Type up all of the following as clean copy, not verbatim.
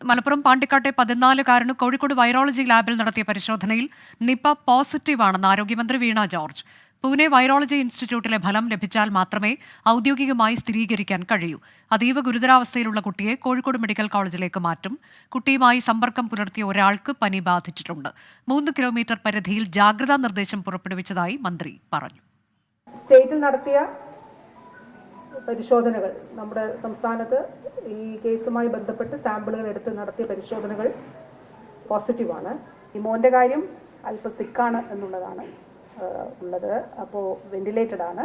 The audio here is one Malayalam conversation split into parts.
മലപ്പുറം പാണ്ടിക്കാട്ടെ 14-കാരന് കോഴിക്കോട് വൈറോളജി ലാബിൽ നടത്തിയ പരിശോധനയിൽ നിപ പോസിറ്റീവാണെന്ന് ആരോഗ്യമന്ത്രി വീണ ജോർജ്. പൂനെ വൈറോളജി ഇൻസ്റ്റിറ്റ്യൂട്ടിലെ ഫലം ലഭിച്ചാൽ മാത്രമേ ഔദ്യോഗികമായി സ്ഥിരീകരിക്കാൻ കഴിയൂ. അതീവ ഗുരുതരാവസ്ഥയിലുള്ള കുട്ടിയെ കോഴിക്കോട് മെഡിക്കൽ കോളേജിലേക്ക് മാറ്റും. കുട്ടിയുമായി സമ്പർക്കം പുലർത്തിയ ഒരാൾക്ക് പനി ബാധിച്ചിട്ടുണ്ട്. 3 കിലോമീറ്റർ പരിധിയിൽ ജാഗ്രതാ നിർദ്ദേശം പുറപ്പെടുവിച്ചതായി മന്ത്രി പറഞ്ഞു. സ്റ്റേറ്റിൽ നടത്തിയ പരിശോധനകൾ, നമ്മുടെ സംസ്ഥാനത്ത് ഈ കേസുമായി ബന്ധപ്പെട്ട് സാമ്പിളുകൾ എടുത്ത് നടത്തിയ പരിശോധനകൾ പോസിറ്റീവാണ്. ഈ മോൻ്റെ കാര്യം അല്പം സിക്കാണ് എന്നുള്ളതാണ് ഉള്ളത്. അപ്പോൾ വെന്റിലേറ്റഡ് ആണ്.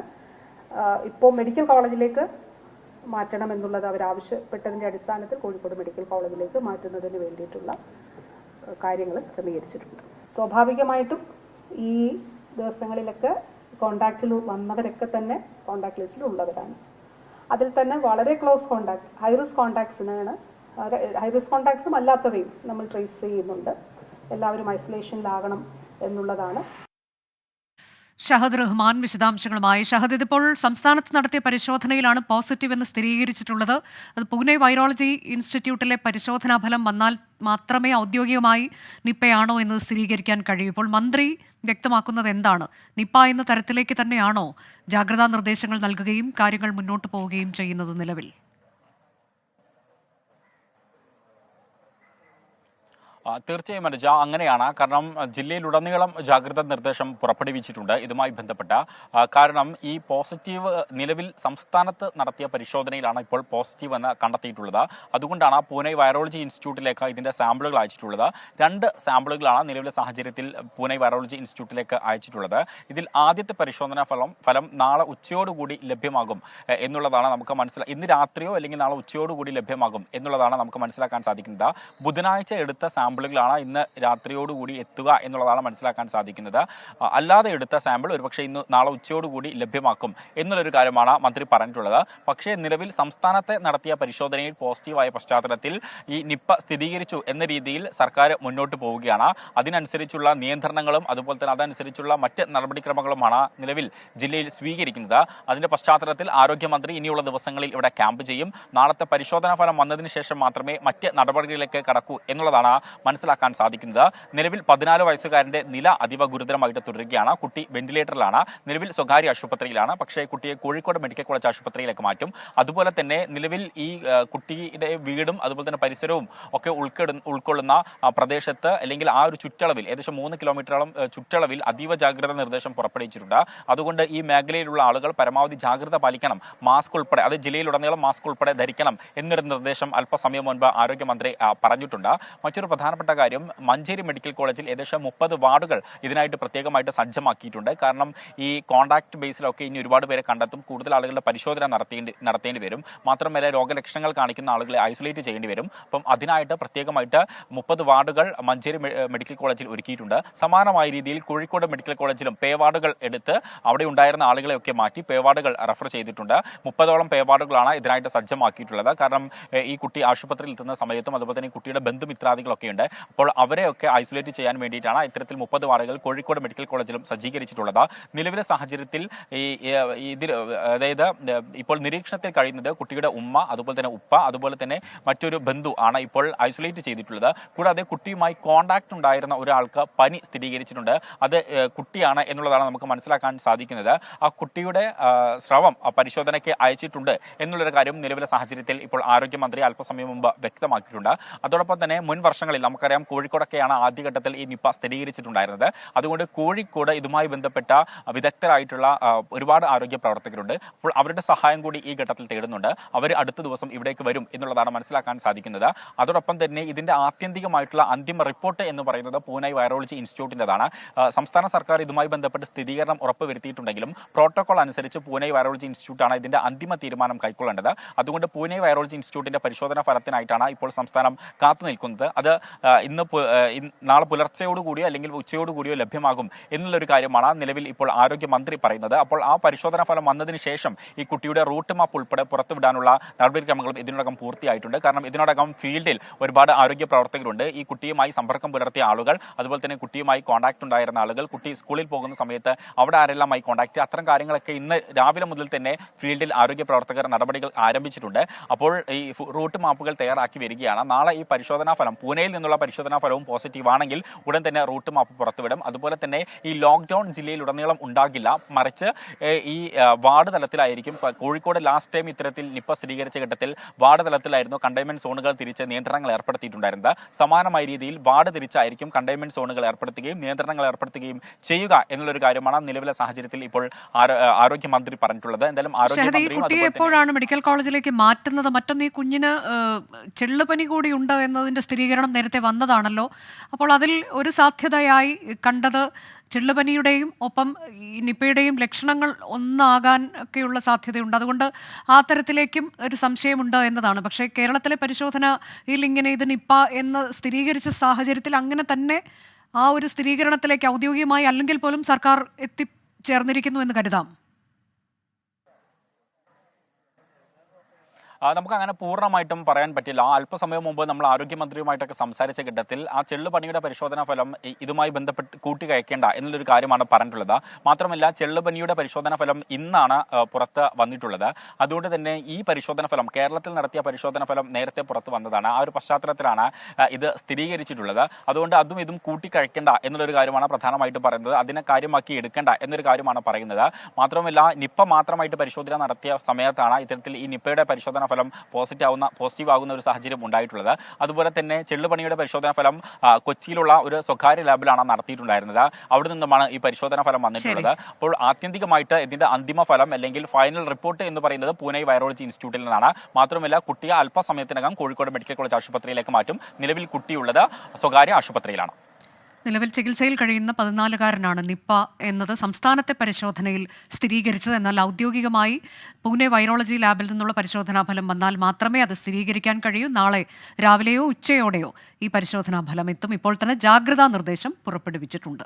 ഇപ്പോൾ മെഡിക്കൽ കോളേജിലേക്ക് മാറ്റണമെന്നുള്ളത് അവരാവശ്യപ്പെട്ടതിൻ്റെ അടിസ്ഥാനത്തിൽ കോഴിക്കോട് മെഡിക്കൽ കോളേജിലേക്ക് മാറ്റുന്നതിന് വേണ്ടിയിട്ടുള്ള കാര്യങ്ങൾ ക്രമീകരിച്ചിട്ടുണ്ട്. സ്വാഭാവികമായിട്ടും ഈ ദിവസങ്ങളിലൊക്കെ കോണ്ടാക്റ്റിൽ വന്നവരൊക്കെ തന്നെ കോണ്ടാക്ട് ലിസ്റ്റിൽ ഉള്ളവരാണ്. അതിൽ തന്നെ വളരെ ക്ലോസ് കോണ്ടാക്ട്, ഹൈ റിസ്ക് കോണ്ടാക്ട്സിനാണ്, ഹൈ റിസ്ക് കോണ്ടാക്ട്സും അല്ലാത്തവയും നമ്മൾ ട്രേസ് ചെയ്യുന്നുണ്ട്. എല്ലാവരും ഐസൊലേഷനിലാകണം എന്നുള്ളതാണ്. ഷഹദ് റഹ്മാൻ വിശദാംശങ്ങളുമായി. ഷഹദ്, ഇതിപ്പോൾ സംസ്ഥാനത്ത് നടത്തിയ പരിശോധനയിലാണ് പോസിറ്റീവ് എന്ന് സ്ഥിരീകരിച്ചിട്ടുള്ളത്. അത് പൂനെ വൈറോളജി ഇൻസ്റ്റിറ്റ്യൂട്ടിലെ പരിശോധനാ ഫലം വന്നാൽ മാത്രമേ ഔദ്യോഗികമായി നിപ്പയാണോ എന്ന് സ്ഥിരീകരിക്കാൻ കഴിയൂ. ഇപ്പോൾ മന്ത്രി വ്യക്തമാക്കുന്നത് എന്താണ്? നിപ്പ എന്ന തരത്തിലേക്ക് തന്നെയാണോ ജാഗ്രതാ നിർദ്ദേശങ്ങൾ നൽകുകയും കാര്യങ്ങൾ മുന്നോട്ട് പോവുകയും ചെയ്യുന്നത് നിലവിൽ? തീർച്ചയായും അനുജ, അങ്ങനെയാണ്. കാരണം ജില്ലയിലുടനീളം ജാഗ്രതാ നിർദ്ദേശം പുറപ്പെടുവിച്ചിട്ടുണ്ട് ഇതുമായി ബന്ധപ്പെട്ട. കാരണം ഈ പോസിറ്റീവ് നിലവിൽ സംസ്ഥാനത്ത് നടത്തിയ പരിശോധനയിലാണ് ഇപ്പോൾ പോസിറ്റീവ് എന്ന് കണ്ടെത്തിയിട്ടുള്ളത്. അതുകൊണ്ടാണ് പൂനെ വൈറോളജി ഇൻസ്റ്റിറ്റ്യൂട്ടിലേക്ക് ഇതിൻ്റെ സാമ്പിളുകൾ അയച്ചിട്ടുള്ളത്. 2 സാമ്പിളുകളാണ് നിലവിലെ സാഹചര്യത്തിൽ പൂനെ വൈറോളജി ഇൻസ്റ്റിറ്റ്യൂട്ടിലേക്ക് അയച്ചിട്ടുള്ളത്. ഇതിൽ ആദ്യത്തെ പരിശോധനാ ഫലം നാളെ ഉച്ചയോടുകൂടി ലഭ്യമാകും എന്നുള്ളതാണ് നമുക്ക് ഇന്ന് രാത്രിയോ അല്ലെങ്കിൽ നാളെ ഉച്ചയോടുകൂടി ലഭ്യമാകും എന്നുള്ളതാണ് നമുക്ക് മനസ്സിലാക്കാൻ സാധിക്കുന്നത്. ബുധനാഴ്ച എടുത്ത സാമ്പിളുകളാണ് ഇന്ന് രാത്രിയോടുകൂടി എത്തുക എന്നുള്ളതാണ് മനസ്സിലാക്കാൻ സാധിക്കുന്നത്. അല്ലാതെ എടുത്ത സാമ്പിൾ ഒരുപക്ഷെ ഇന്ന് നാളെ ഉച്ചയോടുകൂടി ലഭ്യമാക്കും എന്നുള്ളൊരു കാര്യമാണ് മന്ത്രി പറഞ്ഞിട്ടുള്ളത്. പക്ഷേ നിലവിൽ സംസ്ഥാനത്തെ നടത്തിയ പരിശോധനയിൽ പോസിറ്റീവായ പശ്ചാത്തലത്തിൽ ഈ നിപ്പ സ്ഥിരീകരിച്ചു എന്ന രീതിയിൽ സർക്കാർ മുന്നോട്ട് പോവുകയാണ്. അതിനനുസരിച്ചുള്ള നിയന്ത്രണങ്ങളും അതുപോലെ തന്നെ അതനുസരിച്ചുള്ള മറ്റ് നടപടിക്രമങ്ങളുമാണ് നിലവിൽ ജില്ലയിൽ സ്വീകരിക്കുന്നത്. അതിന്റെ പശ്ചാത്തലത്തിൽ ആരോഗ്യമന്ത്രി ഇനിയുള്ള ദിവസങ്ങളിൽ ഇവിടെ ക്യാമ്പ് ചെയ്യും. നാളത്തെ പരിശോധനാ ഫലം വന്നതിന് ശേഷം മാത്രമേ മറ്റ് നടപടികളിലേക്ക് കടക്കൂ എന്നുള്ളതാണ് മനസ്സിലാക്കാൻ സാധിക്കുന്നത്. നിലവിൽ 14 വയസ്സുകാരന്റെ നില അതീവ ഗുരുതരമായിട്ട് തുടരുകയാണ്. കുട്ടി വെന്റിലേറ്ററിലാണ്. നിലവിൽ സ്വകാര്യ ആശുപത്രിയിലാണ്. പക്ഷേ കുട്ടിയെ കോഴിക്കോട് മെഡിക്കൽ കോളേജ് ആശുപത്രിയിലേക്ക് മാറ്റും. അതുപോലെ തന്നെ നിലവിൽ ഈ കുട്ടിയുടെ വീടും അതുപോലെ തന്നെ പരിസരവും ഒക്കെ ഉൾക്കൊള്ളുന്ന പ്രദേശത്ത് അല്ലെങ്കിൽ ആ ഒരു ചുറ്റളവിൽ ഏകദേശം 3 കിലോമീറ്ററോളം ചുറ്റളവിൽ അതീവ ജാഗ്രതാ നിർദ്ദേശം പുറപ്പെടുവിച്ചിട്ടുണ്ട്. അതുകൊണ്ട് ഈ മേഖലയിലുള്ള ആളുകൾ പരമാവധി ജാഗ്രത പാലിക്കണം. മാസ്ക് ഉൾപ്പെടെ, അത് ജില്ലയിലുടനീളം മാസ്ക് ഉൾപ്പെടെ ധരിക്കണം എന്നൊരു നിർദ്ദേശം അല്പസമയം മുൻപ് ആരോഗ്യമന്ത്രി പറഞ്ഞിട്ടുണ്ട്. മറ്റൊരു പ്രധാനപ്പെട്ട കാര്യം, മഞ്ചേരി മെഡിക്കൽ കോളേജിൽ ഏകദേശം 30 വാർഡുകൾ ഇതിനായിട്ട് പ്രത്യേകമായിട്ട് സജ്ജമാക്കിയിട്ടുണ്ട്. കാരണം ഈ കോണ്ടാക്ട് ബേസിലൊക്കെ ഇനി ഒരുപാട് പേരെ കണ്ടെത്തും. കൂടുതൽ ആളുകളുടെ പരിശോധന നടത്തേണ്ടി വരും. മാത്രമല്ല രോഗലക്ഷണങ്ങൾ കാണിക്കുന്ന ആളുകളെ ഐസൊലേറ്റ് ചെയ്യേണ്ടി വരും. അപ്പം അതിനായിട്ട് പ്രത്യേകമായിട്ട് 30 വാർഡുകൾ മഞ്ചേരി മെഡിക്കൽ കോളേജിൽ ഒരുക്കിയിട്ടുണ്ട്. സമാനമായ രീതിയിൽ കോഴിക്കോട് മെഡിക്കൽ കോളേജിലും പേ വാർഡുകൾ എടുത്ത് അവിടെ ഉണ്ടായിരുന്ന ആളുകളെയൊക്കെ മാറ്റി പേ വാർഡുകൾ റെഫർ ചെയ്തിട്ടുണ്ട്. 30ഓളം പേ വാർഡുകളാണ് ഇതിനായിട്ട് സജ്ജമാക്കിയിട്ടുള്ളത്. കാരണം ഈ കുട്ടി ആശുപത്രിയിൽ എത്തുന്ന സമയത്തും അതുപോലെ തന്നെ കുട്ടിയുടെ ബന്ധുമിത്രാദികളൊക്കെ ഉണ്ട്. അപ്പോൾ അവരെയൊക്കെ ഐസൊലേറ്റ് ചെയ്യാൻ വേണ്ടിയിട്ടാണ് ഇത്തരത്തിൽ 30 വാർഡുകൾ കോഴിക്കോട് മെഡിക്കൽ കോളേജിലും സജ്ജീകരിച്ചിട്ടുള്ളത്. നിലവിലെ സാഹചര്യത്തിൽ അതായത് ഇപ്പോൾ നിരീക്ഷണത്തിൽ കഴിയുന്നത് കുട്ടിയുടെ ഉമ്മ, അതുപോലെ തന്നെ ഉപ്പ, അതുപോലെ തന്നെ മറ്റൊരു ബന്ധു ആണ് ഇപ്പോൾ ഐസൊലേറ്റ് ചെയ്തിട്ടുള്ളത്. കൂടാതെ കുട്ടിയുമായി കോണ്ടാക്ട് ഉണ്ടായിരുന്ന ഒരാൾക്ക് പനി സ്ഥിരീകരിച്ചിട്ടുണ്ട്. അത് കുട്ടിയാണ് എന്നുള്ളതാണ് നമുക്ക് മനസ്സിലാക്കാൻ സാധിക്കുന്നത്. ആ കുട്ടിയുടെ സ്രവം പരിശോധനയ്ക്ക് അയച്ചിട്ടുണ്ട് എന്നുള്ളൊരു കാര്യം നിലവിലെ സാഹചര്യത്തിൽ ഇപ്പോൾ ആരോഗ്യമന്ത്രി അല്പസമയം മുമ്പ് വ്യക്തമാക്കിയിട്ടുണ്ട്. അതോടൊപ്പം തന്നെ മുൻ വർഷങ്ങളിൽ നമുക്കറിയാം കോഴിക്കോടൊക്കെയാണ് ആദ്യഘട്ടത്തിൽ ഈ നിപ്പ സ്ഥിരീകരിച്ചിട്ടുണ്ടായിരുന്നത്. അതുകൊണ്ട് കോഴിക്കോട് ഇതുമായി ബന്ധപ്പെട്ട വിദഗ്ധരായിട്ടുള്ള ഒരുപാട് ആരോഗ്യ പ്രവർത്തകരുണ്ട്. അപ്പോൾ അവരുടെ സഹായം കൂടി ഈ ഘട്ടത്തിൽ തേടുന്നുണ്ട്. അവർ അടുത്ത ദിവസം ഇവിടേക്ക് വരും എന്നുള്ളതാണ് മനസ്സിലാക്കാൻ സാധിക്കുന്നത്. അതോടൊപ്പം തന്നെ ഇതിന്റെ ആത്യന്തികമായിട്ടുള്ള അന്തിമ റിപ്പോർട്ട് എന്ന് പറയുന്നത് പൂനെ വൈറോളജി ഇൻസ്റ്റിറ്റ്യൂട്ടിൻ്റെതാണ്. സംസ്ഥാന സർക്കാർ ഇതുമായി ബന്ധപ്പെട്ട് സ്ഥിരീകരണം ഉറപ്പുവരുത്തിയിട്ടുണ്ടെങ്കിലും പ്രോട്ടോകോൾ അനുസരിച്ച് പൂനെ വൈറോളജി ഇൻസ്റ്റിറ്റ്യൂട്ടാണ് ഇതിന്റെ അന്തിമ തീരുമാനം കൈക്കൊള്ളേണ്ടത്. അതുകൊണ്ട് പൂനെ വൈറോളജി ഇൻസ്റ്റിറ്റ്യൂട്ടിന്റെ പരിശോധനാ ഫലത്തിനായിട്ടാണ് ഇപ്പോൾ സംസ്ഥാനം കാത്തു നിൽക്കുന്നത്. അത് നാളെ പുലർച്ചയോടുകൂടിയോ അല്ലെങ്കിൽ ഉച്ചയോടുകൂടിയോ ലഭ്യമാകും എന്നുള്ളൊരു കാര്യമാണ് നിലവിൽ ഇപ്പോൾ ആരോഗ്യമന്ത്രി പറയുന്നത്. അപ്പോൾ ആ പരിശോധനാ ഫലം വന്നതിന് ശേഷം ഈ കുട്ടിയുടെ റൂട്ട് മാപ്പ് ഉൾപ്പെടെ പുറത്തുവിടാനുള്ള നടപടിക്രമങ്ങളും ഇതിനോടകം പൂർത്തിയായിട്ടുണ്ട്. കാരണം ഇതിനോടകം ഫീൽഡിൽ ഒരുപാട് ആരോഗ്യ പ്രവർത്തകരുണ്ട്. ഈ കുട്ടിയുമായി സമ്പർക്കം പുലർത്തിയ ആളുകൾ, അതുപോലെ തന്നെ കുട്ടിയുമായി കോൺടാക്ട് ഉണ്ടായിരുന്ന ആളുകൾ, കുട്ടി സ്കൂളിൽ പോകുന്ന സമയത്ത് അവിടെ ആരെല്ലാമായി കോൺടാക്ട്, അത്തരം കാര്യങ്ങളൊക്കെ ഇന്ന് രാവിലെ മുതൽ തന്നെ ഫീൽഡിൽ ആരോഗ്യ പ്രവർത്തകർ നടപടികൾ ആരംഭിച്ചിട്ടുണ്ട്. അപ്പോൾ ഈ റൂട്ട് മാപ്പുകൾ തയ്യാറാക്കി വരികയാണ്. നാളെ ഈ പരിശോധനാ ഫലം, പൂനെയിൽ നിന്നുള്ള പരിശോധനാ ഫലവും പോസിറ്റീവ് ആണെങ്കിൽ ഉടൻ തന്നെ റൂട്ട് മാപ്പ് പുറത്തുവിടും. അതുപോലെ തന്നെ ഈ ലോക്ക്ഡൌൺ ജില്ലയിലുടനീളം ഉണ്ടാകില്ല, മറിച്ച് ഈ വാർഡ് തലത്തിലായിരിക്കും. കോഴിക്കോട് ലാസ്റ്റ് ടൈം ഇത്തരത്തിൽ നിപ്പ സ്ഥിരീകരിച്ച ഘട്ടത്തിൽ വാർഡ് തലത്തിലായിരുന്നു കണ്ടെയ്ൻമെന്റ് സോണുകൾ തിരിച്ച് നിയന്ത്രണങ്ങൾ ഏർപ്പെടുത്തിയിട്ടുണ്ടായിരുന്നത്. സമാനമായ രീതിയിൽ വാർഡ് തിരിച്ചായിരിക്കും കണ്ടെയ്ൻമെന്റ് സോണുകൾ ഏർപ്പെടുത്തുകയും നിയന്ത്രണങ്ങൾ ഏർപ്പെടുത്തുകയും ചെയ്യുക എന്നുള്ളൊരു കാര്യമാണ് നിലവിലെ സാഹചര്യത്തിൽ ഇപ്പോൾ ആരോഗ്യമന്ത്രി പറഞ്ഞിട്ടുള്ളത്. എന്തായാലും കുട്ടിയെ എപ്പോഴാണ് മെഡിക്കൽ കോളേജിലേക്ക് മാറ്റുന്നത്? മറ്റൊന്ന്, ഈ കുഞ്ഞിന് ചെള്ളുപനി കൂടി ഉണ്ട് എന്നതിന്റെ സ്ഥിരീകരണം നേരത്തെ വന്നതാണല്ലോ. അപ്പോൾ അതിൽ ഒരു സാധ്യതയായി കണ്ടത് ചെള്ളുപനിയുടെയും ഒപ്പം ഈ നിപ്പയുടെയും ലക്ഷണങ്ങൾ ഒന്നാകാൻ ഒക്കെയുള്ള സാധ്യതയുണ്ട്. അതുകൊണ്ട് ആ തരത്തിലേക്കും ഒരു സംശയമുണ്ട് എന്നതാണ്. പക്ഷേ കേരളത്തിലെ പരിശോധനയിൽ ഇങ്ങനെ ഇത് നിപ്പ എന്ന് സ്ഥിരീകരിച്ച സാഹചര്യത്തിൽ അങ്ങനെ തന്നെ ആ ഒരു സ്ഥിരീകരണത്തിലേക്ക് ഔദ്യോഗികമായി അല്ലെങ്കിൽ പോലും സർക്കാർ എത്തിച്ചേർന്നിരിക്കുന്നു എന്ന് കരുതാം. നമുക്ക് അങ്ങനെ പൂർണ്ണമായിട്ടും പറയാൻ പറ്റില്ല. അല്പസമയം മുമ്പ് നമ്മൾ ആരോഗ്യമന്ത്രിയുമായിട്ടൊക്കെ സംസാരിച്ച ഘട്ടത്തിൽ ആ ചെള്ളുപനിയുടെ പരിശോധനാ ഫലം ഇതുമായി ബന്ധപ്പെട്ട് കൂട്ടിക്കയക്കേണ്ട എന്നുള്ളൊരു കാര്യമാണ് പറഞ്ഞിട്ടുള്ളത്. മാത്രമല്ല, ചെള്ളുപനിയുടെ പരിശോധനാ ഫലം ഇന്നാണ് പുറത്ത് വന്നിട്ടുള്ളത്. അതുകൊണ്ട് തന്നെ ഈ പരിശോധനാ ഫലം, കേരളത്തിൽ നടത്തിയ പരിശോധനാ ഫലം നേരത്തെ പുറത്ത് വന്നതാണ്. ആ ഒരു പശ്ചാത്തലത്തിലാണ് ഇത് സ്ഥിരീകരിച്ചിട്ടുള്ളത്. അതുകൊണ്ട് അതും ഇതും കൂട്ടിക്കഴിക്കേണ്ട എന്നുള്ളൊരു കാര്യമാണ് പ്രധാനമായിട്ട് പറയുന്നത്. അതിനെ കാര്യമാക്കി എടുക്കേണ്ട എന്നൊരു കാര്യമാണ് പറയുന്നത്. മാത്രമല്ല, നിപ്പ മാത്രമായിട്ട് പരിശോധന നടത്തിയ സമയത്താണ് ഇത്തരത്തിൽ ഈ നിപ്പയുടെ പരിശോധന ഫലം പോസിറ്റീവ് ആകുന്ന ഒരു സാഹചര്യം ഉണ്ടായിട്ടുള്ളത്. അതുപോലെ തന്നെ ചെള്ളുപനിയുടെ പരിശോധനാ ഫലം കൊച്ചിയിലുള്ള ഒരു സ്വകാര്യ ലാബിലാണ് നടത്തിയിട്ടുണ്ടായിരുന്നത്. അവിടെ നിന്നുമാണ് ഈ പരിശോധനാ ഫലം വന്നിട്ടുള്ളത്. അപ്പോൾ ആത്യന്തികമായിട്ട് ഇതിന്റെ അന്തിമ ഫലം അല്ലെങ്കിൽ ഫൈനൽ റിപ്പോർട്ട് എന്ന് പറയുന്നത് പൂനെ വൈറോളജി ഇൻസ്റ്റിറ്റ്യൂട്ടിൽ നിന്നാണ്. മാത്രമല്ല, കുട്ടിയെ അല്പസമയത്തിനകം കോഴിക്കോട് മെഡിക്കൽ കോളേജ് ആശുപത്രിയിലേക്ക് മാറ്റും. നിലവിൽ കുട്ടിയുള്ളത് സ്വകാര്യ ആശുപത്രിയിലാണ്. നിലവിൽ ചികിത്സയിൽ കഴിയുന്ന 14-കാരനാണ് നിപ്പ എന്നത് സംസ്ഥാനത്തെ പരിശോധനയിൽ സ്ഥിരീകരിച്ചത്. എന്നാൽ ഔദ്യോഗികമായി പൂനെ വൈറോളജി ലാബിൽ നിന്നുള്ള പരിശോധനാ ഫലം വന്നാൽ മാത്രമേ അത് സ്ഥിരീകരിക്കാൻ കഴിയൂ. നാളെ രാവിലെയോ ഉച്ചയോടെയോ ഈ പരിശോധനാ ഫലം എത്തും. ഇപ്പോൾ തന്നെ ജാഗ്രതാ നിർദ്ദേശം പുറപ്പെടുവിച്ചിട്ടുണ്ട്.